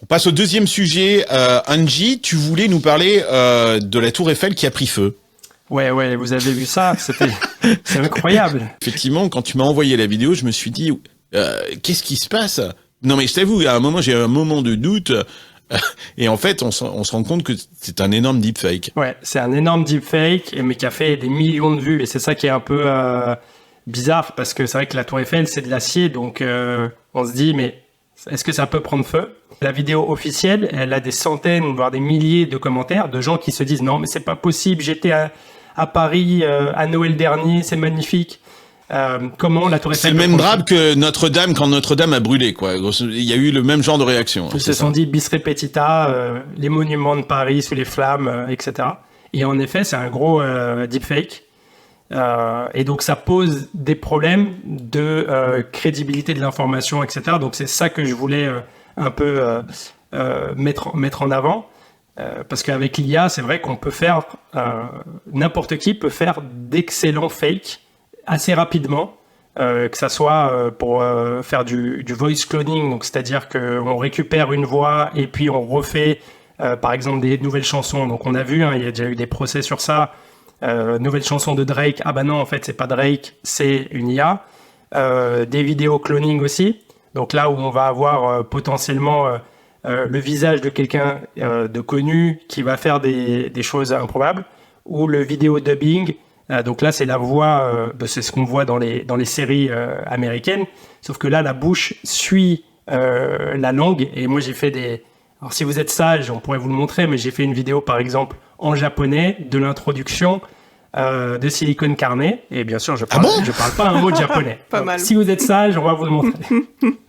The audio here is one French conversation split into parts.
On passe au deuxième sujet. Angie, tu voulais nous parler de la Tour Eiffel qui a pris feu. Ouais, vous avez vu ça, c'est incroyable. Effectivement, quand tu m'as envoyé la vidéo, je me suis dit, qu'est-ce qui se passe? Non mais je t'avoue, à un moment, j'ai eu un moment de doute, et en fait, on se rend compte que c'est un énorme deepfake. Ouais, c'est un énorme deepfake, mais qui a fait des millions de vues, et c'est ça qui est un peu bizarre, parce que c'est vrai que la Tour Eiffel, c'est de l'acier, donc on se dit, mais est-ce que ça peut prendre feu? La vidéo officielle, elle a des centaines, voire des milliers de commentaires de gens qui se disent, non mais c'est pas possible, j'étais à Paris à Noël dernier, c'est magnifique. Comment la Tour Eiffel... C'est le même drame que Notre-Dame quand Notre-Dame a brûlé, quoi. Il y a eu le même genre de réaction. Ils se sont dit bis repetita, les monuments de Paris sous les flammes, etc. Et en effet, c'est un gros deepfake. Et donc ça pose des problèmes de crédibilité de l'information, etc. Donc c'est ça que je voulais un peu mettre en avant. Parce qu'avec l'IA, c'est vrai qu'on peut faire, n'importe qui peut faire d'excellents fakes assez rapidement, que ça soit pour faire du voice cloning, donc c'est-à-dire qu'on récupère une voix et puis on refait, par exemple, des nouvelles chansons. Donc on a vu, il y a déjà eu des procès sur ça. Nouvelle chanson de Drake, ah bah non, en fait c'est pas Drake, c'est une IA. Des vidéos cloning aussi. Donc là où on va avoir potentiellement le visage de quelqu'un de connu qui va faire des choses improbables, ou le vidéo dubbing. Donc là, c'est la voix, c'est ce qu'on voit dans les séries américaines. Sauf que là, la bouche suit la langue. Et moi, j'ai fait Alors, si vous êtes sage, on pourrait vous le montrer, mais j'ai fait une vidéo, par exemple, en japonais, de l'introduction de Silicon Carne. Et bien sûr, je parle pas un mot de japonais. Pas Donc, mal. si vous êtes sage, on va vous le montrer.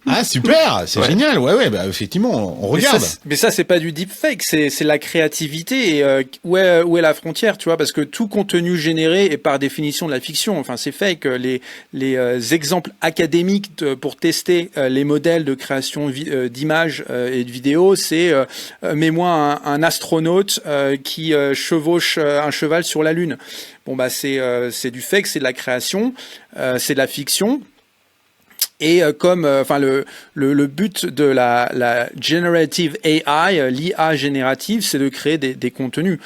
Ah, super, c'est génial. Ouais, bah, effectivement, on regarde. Mais ça, c'est pas du deepfake, c'est la créativité. Et où est la frontière, tu vois? Parce que tout contenu généré est par définition de la fiction. Enfin, c'est fake. Les exemples académiques pour tester les modèles de création d'images et de vidéos, c'est mets-moi un astronaute qui chevauche un cheval sur la Lune. Bon, bah, c'est du fake, c'est de la création, c'est de la fiction. Et comme le but de la generative AI, l'IA générative, c'est de créer des contenus.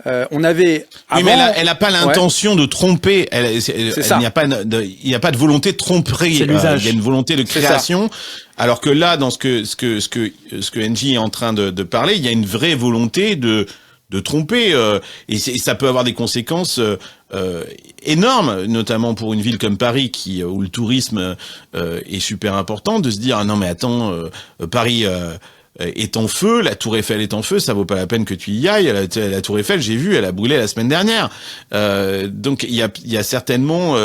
On avait avant, oui, mais elle a pas l'intention de tromper. Il n'y a pas de volonté de tromperie. Il y a une volonté de création. Alors que là, dans ce que NJ est en train de parler, il y a une vraie volonté de tromper, et ça peut avoir des conséquences énormes, notamment pour une ville comme Paris où le tourisme est super important, de se dire ah non mais attends, Paris est en feu, la Tour Eiffel est en feu, ça vaut pas la peine que tu y ailles. La Tour Eiffel, j'ai vu, elle a brûlé la semaine dernière. Donc il y a certainement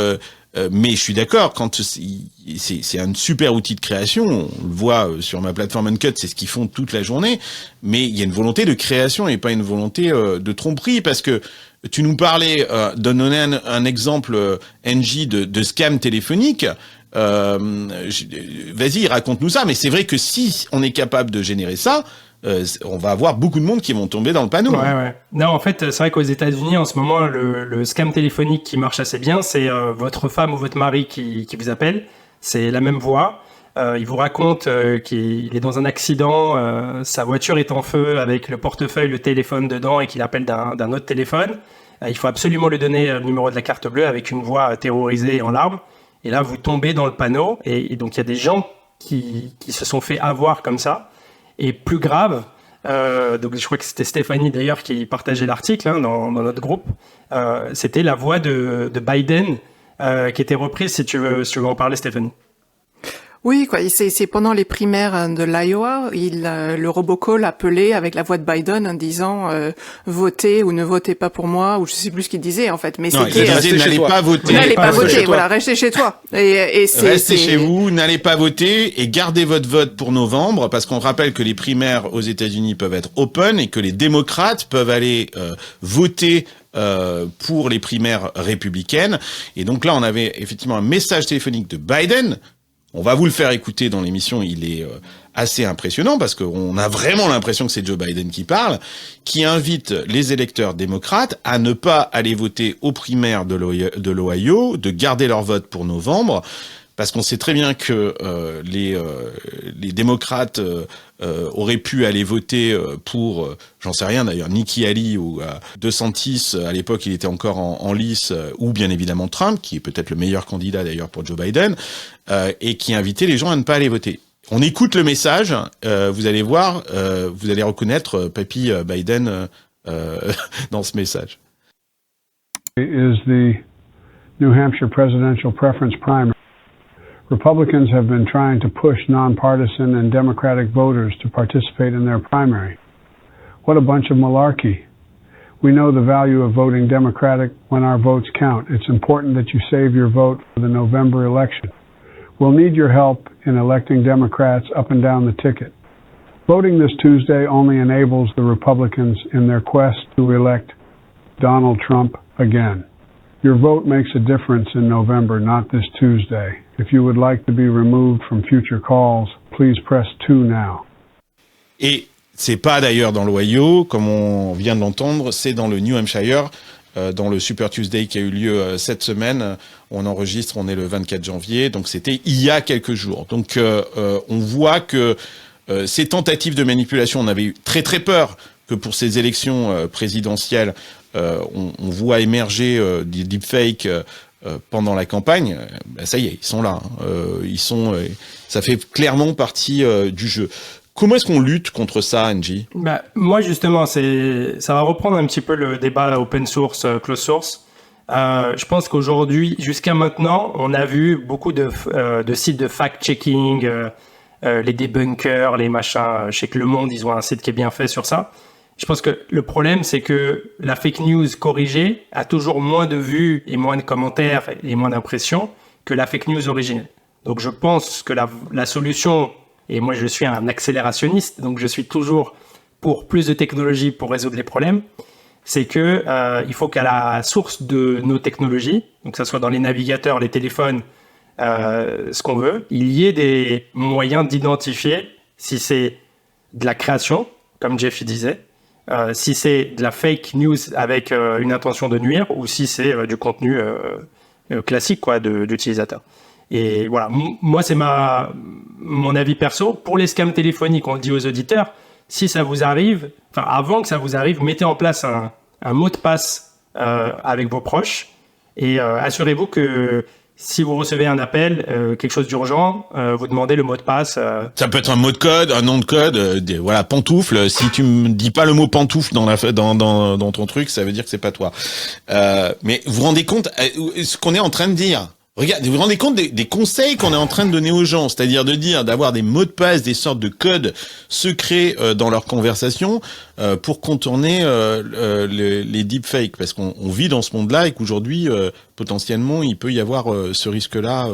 mais je suis d'accord, quand c'est un super outil de création, on le voit sur ma plateforme Uncut, c'est ce qu'ils font toute la journée, mais il y a une volonté de création et pas une volonté de tromperie, parce que tu nous parlais, donner un exemple, NJ, de scam téléphonique. Vas-y, raconte-nous ça, mais c'est vrai que si on est capable de générer ça, on va avoir beaucoup de monde qui vont tomber dans le panneau. Ouais. Non, en fait, c'est vrai qu'aux États-Unis, en ce moment, le scam téléphonique qui marche assez bien, c'est votre femme ou votre mari qui vous appelle. C'est la même voix. Il vous raconte qu'il est dans un accident, sa voiture est en feu avec le portefeuille, le téléphone dedans et qu'il appelle d'un autre téléphone. Il faut absolument lui donner le numéro de la carte bleue avec une voix terrorisée et en larmes. Et là, vous tombez dans le panneau. Et donc, il y a des gens qui se sont fait avoir comme ça. Et plus grave, donc je crois que c'était Stéphanie d'ailleurs qui partageait l'article dans notre groupe, c'était la voix de Biden qui était reprise, si tu veux en parler, Stéphanie. Oui, quoi. C'est pendant les primaires de l'Iowa, le robocall appelait avec la voix de Biden en disant votez ou ne votez pas pour moi, ou je sais plus ce qu'il disait en fait, mais non, c'était n'allez pas voter. N'allez pas voter, voilà, restez chez toi. Restez chez vous, n'allez pas voter et gardez votre vote pour novembre, parce qu'on rappelle que les primaires aux États-Unis peuvent être open et que les démocrates peuvent aller voter pour les primaires républicaines. Et donc là, on avait effectivement un message téléphonique de Biden. On va vous le faire écouter dans l'émission, il est assez impressionnant parce qu'on a vraiment l'impression que c'est Joe Biden qui parle, qui invite les électeurs démocrates à ne pas aller voter aux primaires de l'Ohio, de garder leur vote pour novembre, parce qu'on sait très bien que les démocrates auraient pu aller voter pour, j'en sais rien d'ailleurs, Nikki Haley ou DeSantis, à l'époque il était encore en lice, ou bien évidemment Trump, qui est peut-être le meilleur candidat d'ailleurs pour Joe Biden, et qui invitait les gens à ne pas aller voter. On écoute le message, vous allez voir, vous allez reconnaître Papy Biden dans ce message. Is the New Hampshire presidential preference primary. Republicans have been trying to push nonpartisan and Democratic voters to participate in their primary. What a bunch of malarkey. We know the value of voting Democratic when our votes count. It's important that you save your vote for the November election. We'll need your help in electing Democrats up and down the ticket. Voting this Tuesday only enables the Republicans in their quest to elect Donald Trump again. Your vote makes a difference in November, not this Tuesday. If you would like to be removed from future calls, please press 2 now. Et c'est pas d'ailleurs dans l'Ohio, comme on vient de l'entendre, c'est dans le New Hampshire, dans le Super Tuesday qui a eu lieu cette semaine. On enregistre, on est le 24 janvier, donc c'était il y a quelques jours. Donc on voit que ces tentatives de manipulation, on avait eu très très peur que pour ces élections présidentielles, on voit émerger des deepfakes pendant la campagne. Ben ça y est, ils sont là. Ça fait clairement partie du jeu. Comment est-ce qu'on lutte contre ça, Angie ? Moi, justement, ça va reprendre un petit peu le débat open source, closed source. Je pense qu'aujourd'hui, jusqu'à maintenant, on a vu beaucoup de sites de fact-checking, les debunkers, les machins. Je sais que Le Monde, ils ont un site qui est bien fait sur ça. Je pense que le problème, c'est que la fake news corrigée a toujours moins de vues et moins de commentaires et moins d'impressions que la fake news originelle. Donc, je pense que la solution, et moi, je suis un accélérationniste, donc je suis toujours pour plus de technologie pour résoudre les problèmes, c'est que il faut qu'à la source de nos technologies, donc que ce soit dans les navigateurs, les téléphones, ce qu'on veut, il y ait des moyens d'identifier si c'est de la création, comme Jeff disait, si c'est de la fake news avec une intention de nuire, ou si c'est du contenu classique quoi, d'utilisateur. Et voilà, moi c'est mon avis perso. Pour les scams téléphoniques, on le dit aux auditeurs, si ça vous arrive, enfin avant que ça vous arrive, mettez en place un mot de passe avec vos proches et assurez-vous que si vous recevez un appel, quelque chose d'urgent, vous demandez le mot de passe. Ça peut être un mot de code, un nom de code, voilà, pantoufle. Si tu me dis pas le mot pantoufle dans ton truc, ça veut dire que c'est pas toi. Mais vous vous rendez compte ce qu'on est en train de dire? Regardez, vous vous rendez compte des conseils qu'on est en train de donner aux gens, c'est-à-dire d'avoir des mots de passe, des sortes de codes secrets dans leur conversation pour contourner les deepfakes, parce qu'on vit dans ce monde-là et qu'aujourd'hui potentiellement il peut y avoir ce risque-là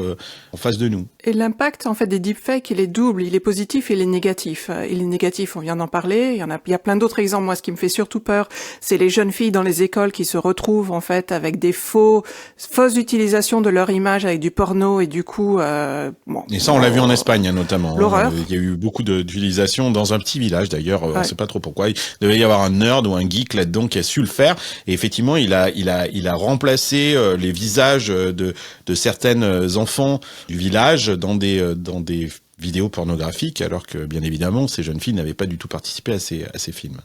en face de nous. Et l'impact en fait des deepfakes, il est double, il est positif et il est négatif. Il est négatif, on vient d'en parler. Il y a plein d'autres exemples. Moi, ce qui me fait surtout peur, c'est les jeunes filles dans les écoles qui se retrouvent en fait avec des fausses utilisations de leur image avec du porno et du coup. Et ça, on l'a vu en Espagne notamment. L'horreur. Il y a eu beaucoup d'utilisations dans un petit village d'ailleurs. On sait pas trop pourquoi. Il devait y avoir un nerd ou un geek là-dedans qui a su le faire. Et effectivement, il a remplacé les visages de certaines enfants du village dans des vidéos pornographiques, alors que bien évidemment ces jeunes filles n'avaient pas du tout participé à ces films.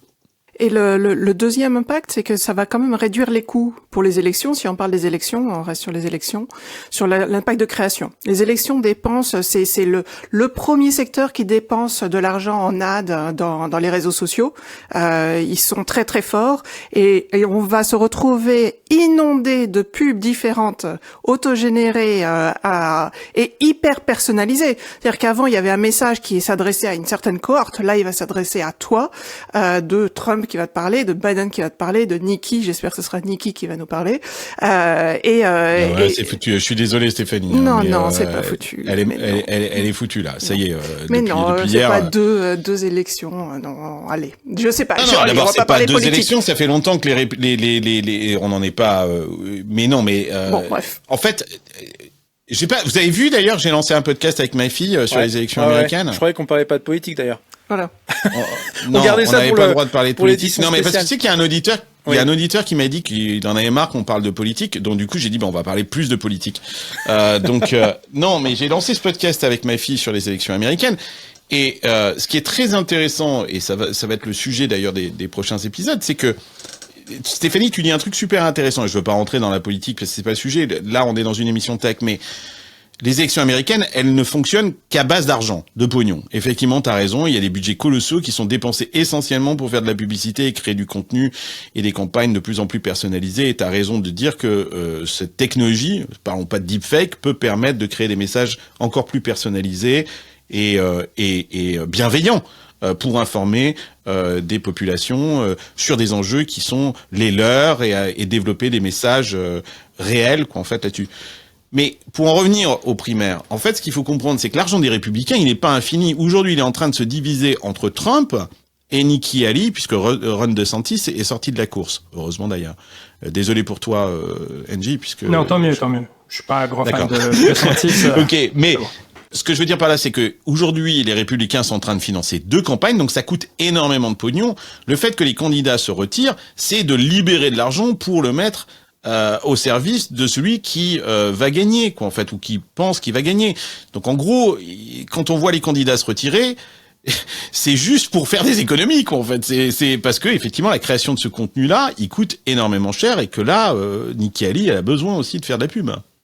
Et le deuxième impact, c'est que ça va quand même réduire les coûts pour les élections. Si on parle des élections, on reste sur les élections, sur l'impact de création. Les élections dépensent, c'est le premier secteur qui dépense de l'argent en ad dans les réseaux sociaux. Ils sont très très forts et on va se retrouver inondé de pubs différentes, autogénérées et hyper personnalisées. C'est-à-dire qu'avant il y avait un message qui s'adressait à une certaine cohorte, là il va s'adresser à toi, de Trump qui va te parler, de Biden qui va te parler, de Nikki, j'espère que ce sera Nikki qui va nous parler. C'est foutu. Je suis désolé, Stéphanie. Non, c'est pas foutu. Elle est foutue là. Ça y est. Mais depuis c'est hier, pas deux élections. Non, allez, je sais pas. Non, d'abord c'est pas deux élections. Ça fait longtemps que on n'en est pas. Mais non, mais. Bon, bref. En fait. J'ai pas. Vous avez vu d'ailleurs, j'ai lancé un podcast avec ma fille sur les élections américaines. Je croyais qu'on parlait pas de politique d'ailleurs. Voilà. Non, on n'avait pas le droit de parler de politique. Non, mais parce que tu sais qu'il y a un auditeur. Oui. Il y a un auditeur qui m'a dit qu'il en avait marre qu'on parle de politique, donc du coup j'ai dit on va parler plus de politique. Non, mais j'ai lancé ce podcast avec ma fille sur les élections américaines Et ce qui est très intéressant, et ça va être le sujet d'ailleurs des prochains épisodes, c'est que Stéphanie, tu dis un truc super intéressant, et je veux pas rentrer dans la politique parce que c'est pas le sujet. Là, on est dans une émission tech, mais les élections américaines, elles ne fonctionnent qu'à base d'argent, de pognon. Effectivement, t'as raison, il y a des budgets colossaux qui sont dépensés essentiellement pour faire de la publicité et créer du contenu et des campagnes de plus en plus personnalisées. Et t'as raison de dire que cette technologie, parlons pas de deepfake, peut permettre de créer des messages encore plus personnalisés et bienveillants pour informer des populations sur des enjeux qui sont les leurs et développer des messages réels, quoi, en fait, là-dessus. Mais pour en revenir aux primaires, en fait, ce qu'il faut comprendre, c'est que l'argent des Républicains, il n'est pas infini. Aujourd'hui, il est en train de se diviser entre Trump et Nikki Haley, puisque Ron DeSantis est sorti de la course. Heureusement, d'ailleurs. Désolé pour toi, NJ, puisque... Non, tant mieux. Je suis pas un grand fan de DeSantis. Ok, mais... Ce que je veux dire par là, c'est que aujourd'hui, les Républicains sont en train de financer 2 campagnes, donc ça coûte énormément de pognon. Le fait que les candidats se retirent, c'est de libérer de l'argent pour le mettre au service de celui qui va gagner, quoi, en fait, ou qui pense qu'il va gagner. Donc en gros, quand on voit les candidats se retirer, c'est juste pour faire des économies, quoi, en fait. C'est parce que effectivement, la création de ce contenu-là, il coûte énormément cher et que là, Nikki Haley, elle a besoin aussi de faire de la pub.